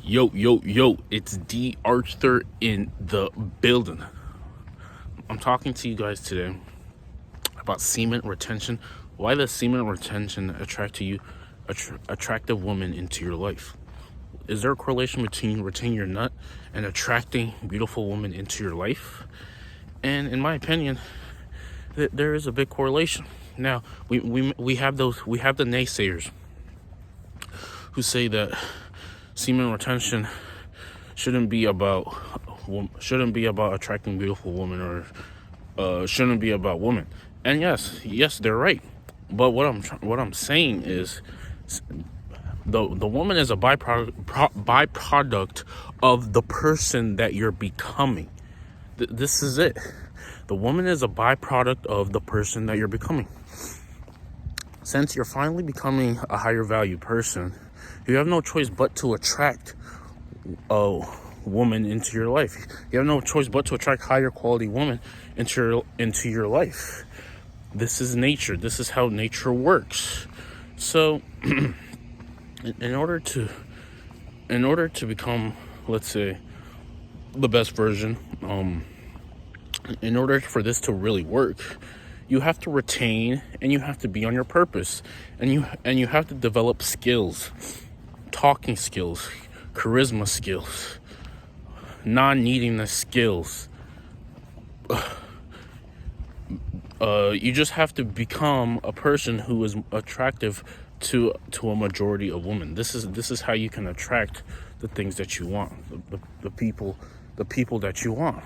Yo, it's D.Arthur in the building. I'm talking to you guys today about semen retention. Why does semen retention attract to you attractive women into your life? Is there a correlation between retaining your nut and attracting beautiful women into your life? And in my opinion, there is a big correlation. Now, we have the naysayers who say that semen retention shouldn't be about attracting beautiful women, or shouldn't be about women. And yes, they're right. But what I'm saying is, the woman is a byproduct of the person that you're becoming. This is it. The woman is a byproduct of the person that you're becoming. Since you're finally becoming a higher value person, you have no choice but to attract a woman into your life. You have no choice but to attract higher quality women into your life. This is nature. This is how nature works. So, in order to become, let's say, the best version, in order for this to really work, you have to retain and you have to be on your purpose, and you have to develop skills, talking skills, charisma skills, non-neediness skills. You just have to become a person who is attractive to a majority of women. This is how you can attract the things that you want, the people that you want.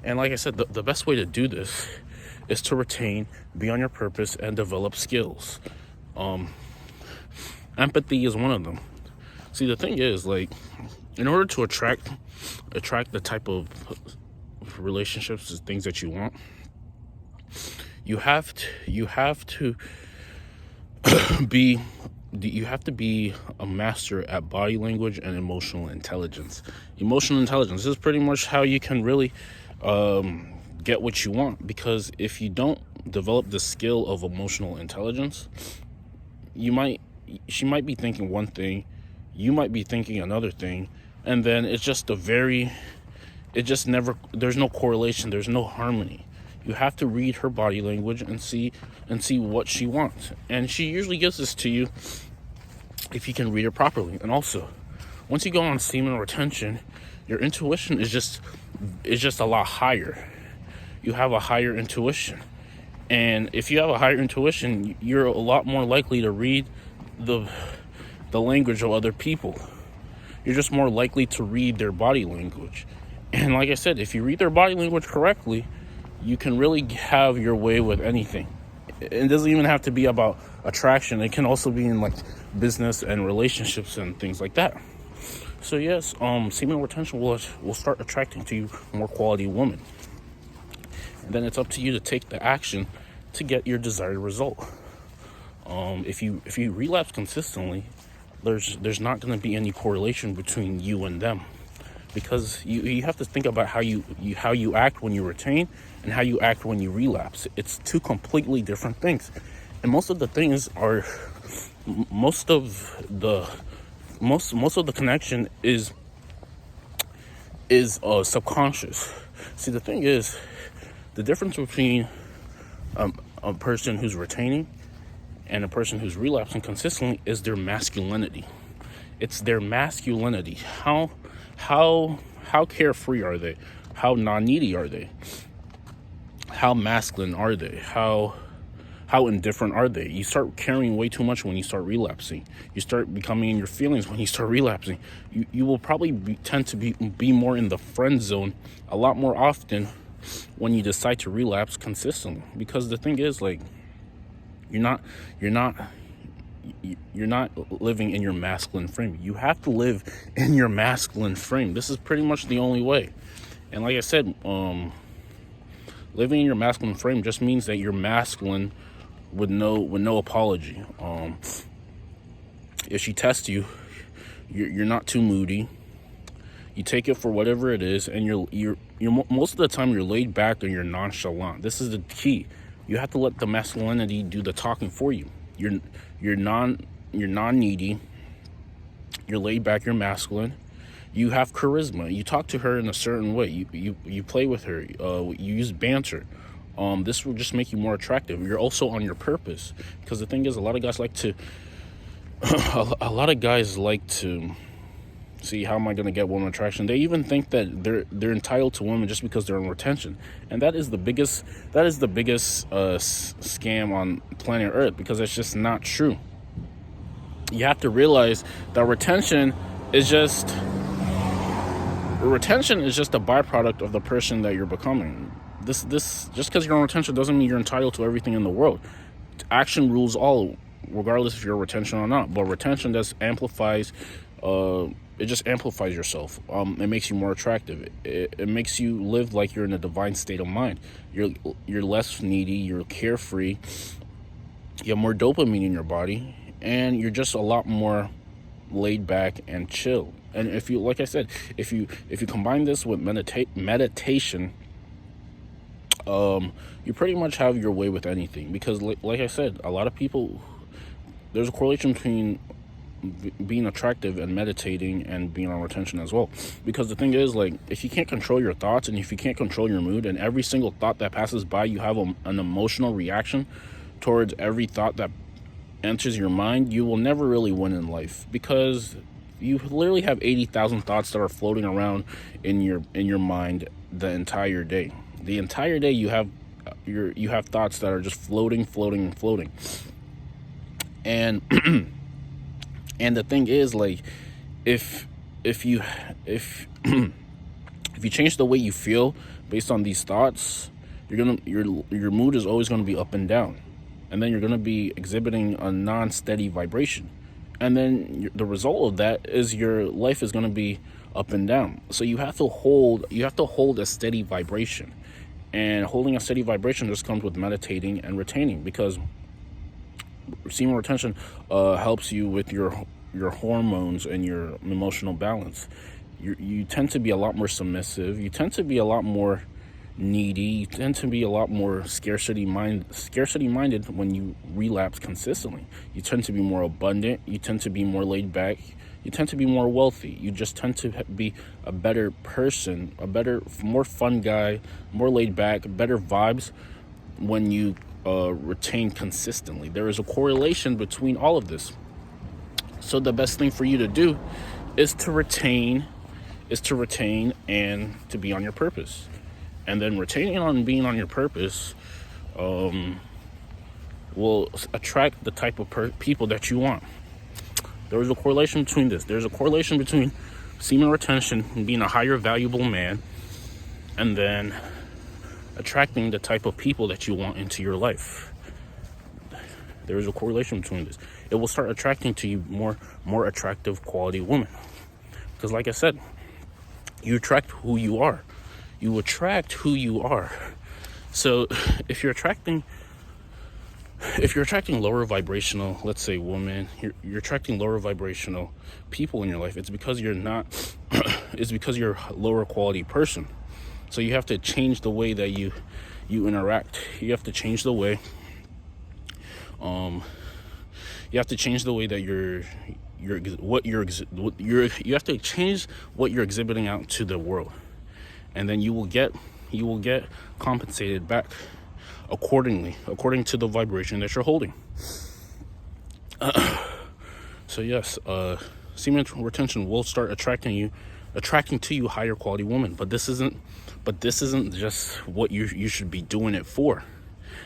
And like I said, the best way to do this is to retain, be on your purpose, and develop skills. Empathy is one of them. See, the thing is, like, in order to attract the type of relationships and things that you want, you have to be a master at body language and emotional intelligence. Emotional intelligence is pretty much how you can really get what you want, because if you don't develop the skill of emotional intelligence, she might be thinking one thing, you might be thinking another thing, and then there's no correlation, there's no harmony. You have to read her body language and see what she wants, and she usually gives this to you if you can read it properly. And also, once you go on semen retention, your intuition is just a lot higher. You have a higher intuition, and if you have a higher intuition, you're a lot more likely to read the language of other people. You're just more likely to read their body language. And like I said, if you read their body language correctly, you can really have your way with anything. It doesn't even have to be about attraction. It can also be in like business and relationships and things like that. So yes, semen retention will start attracting to you more quality women. And then it's up to you to take the action to get your desired result. If you relapse consistently, there's not going to be any correlation between you and them, because you have to think about how you act when you retain and how you act when you relapse. It's two completely different things, and most of the connection is subconscious. See, the thing is, the difference between a person who's retaining and a person who's relapsing consistently is their masculinity. It's their masculinity. How carefree are they? How non-needy are they? How masculine are they? How indifferent are they? You start caring way too much when you start relapsing. You start becoming in your feelings when you start relapsing. You will probably tend to be more in the friend zone a lot more often when you decide to relapse consistently. Because the thing is, like, you're not living in your masculine frame. You have to live in your masculine frame. This is pretty much the only way. And like I said, living in your masculine frame just means that you're masculine with no apology. If she tests you, you're not too moody. You take it for whatever it is, and you're most of the time you're laid back and you're nonchalant. This is the key. You have to let the masculinity do the talking for you. You're non-needy. You're laid back, you're masculine. You have charisma. You talk to her in a certain way. You play with her. You use banter. This will just make you more attractive. You're also on your purpose, because the thing is, a lot of guys like to see, how am I going to get woman attraction? They even think that they're entitled to women just because they're in retention, and that is the biggest scam on planet Earth, because it's just not true. You have to realize that retention is just a byproduct of the person that you're becoming. This just because you're on retention doesn't mean you're entitled to everything in the world. Action rules all, regardless if you're retention or not. But retention just amplifies. It just amplifies yourself. It makes you more attractive. It makes you live like you're in a divine state of mind. You're less needy. You're carefree. You have more dopamine in your body, and you're just a lot more laid back and chill. And if you, like I said, if you combine this with meditation, you pretty much have your way with anything. Because like I said, a lot of people, there's a correlation between being attractive and meditating and being on retention as well. Because the thing is, like, if you can't control your thoughts, and if you can't control your mood, and every single thought that passes by, you have an emotional reaction towards every thought that enters your mind, you will never really win in life, because you literally have 80,000 thoughts that are floating around in your mind the entire day. The entire day you have thoughts that are just floating. And and the thing is, like, if you change the way you feel based on these thoughts, your mood is always going to be up and down, and then you're going to be exhibiting a non-steady vibration, and then the result of that is your life is going to be up and down. So you have to hold a steady vibration, and holding a steady vibration just comes with meditating and retaining, because semen retention helps you with your hormones and your emotional balance. You tend to be a lot more submissive. You tend to be a lot more needy. You tend to be a lot more scarcity minded when you relapse consistently. You tend to be more abundant. You tend to be more laid back. You tend to be more wealthy. You just tend to be a better person, more fun guy, more laid back, better vibes when you retain consistently. There is a correlation between all of this. So the best thing for you to do is to retain and to be on your purpose. And then retaining on being on your purpose will attract the type of people that you want. There is a correlation between this. There's a correlation between semen retention and being a higher valuable man, and then attracting the type of people that you want into your life. There is a correlation between this. It will start attracting to you more attractive quality women. Because like I said, you attract who you are. You attract who you are. So if you're attracting lower vibrational, let's say women, you're attracting lower vibrational people in your life, it's because you're a lower quality person. So you have to change the way that you interact. You have to change the way you have to change the way that you have to change what you're exhibiting out to the world, and then you will get compensated back according to the vibration that you're holding. So yes, semen retention will start attracting to you higher quality women. But this isn't just what you should be doing it for.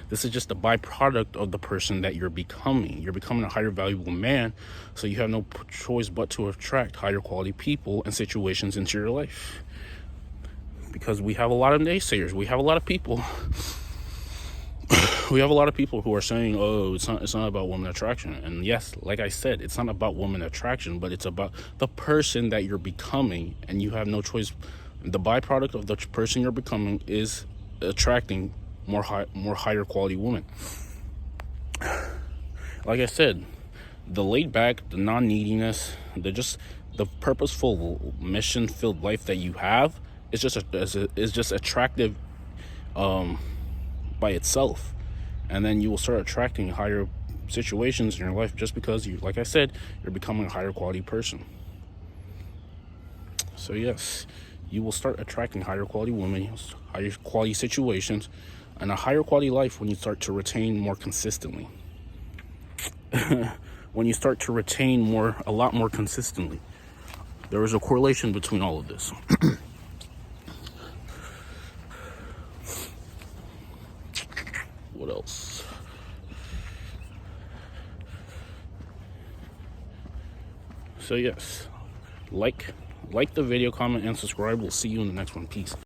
This is just a byproduct of the person that you're becoming. You're becoming a higher valuable man, so you have no choice but to attract higher quality people and situations into your life. Because we have a lot of naysayers. We have a lot of people who are saying, oh, it's not about woman attraction. And yes, like I said, it's not about woman attraction, but it's about the person that you're becoming, and you have no choice. The byproduct of the person you're becoming is attracting more higher quality women. Like I said, the laid back, the non-neediness, the purposeful mission filled life that you have is just attractive by itself. And then you will start attracting higher situations in your life just because like I said, you're becoming a higher quality person. So yes, you will start attracting higher quality women, higher quality situations, and a higher quality life when you start to retain more consistently. When you start to retain a lot more consistently. There is a correlation between all of this. What else? So yes, like the video, comment, and subscribe. We'll see you in the next one. Peace.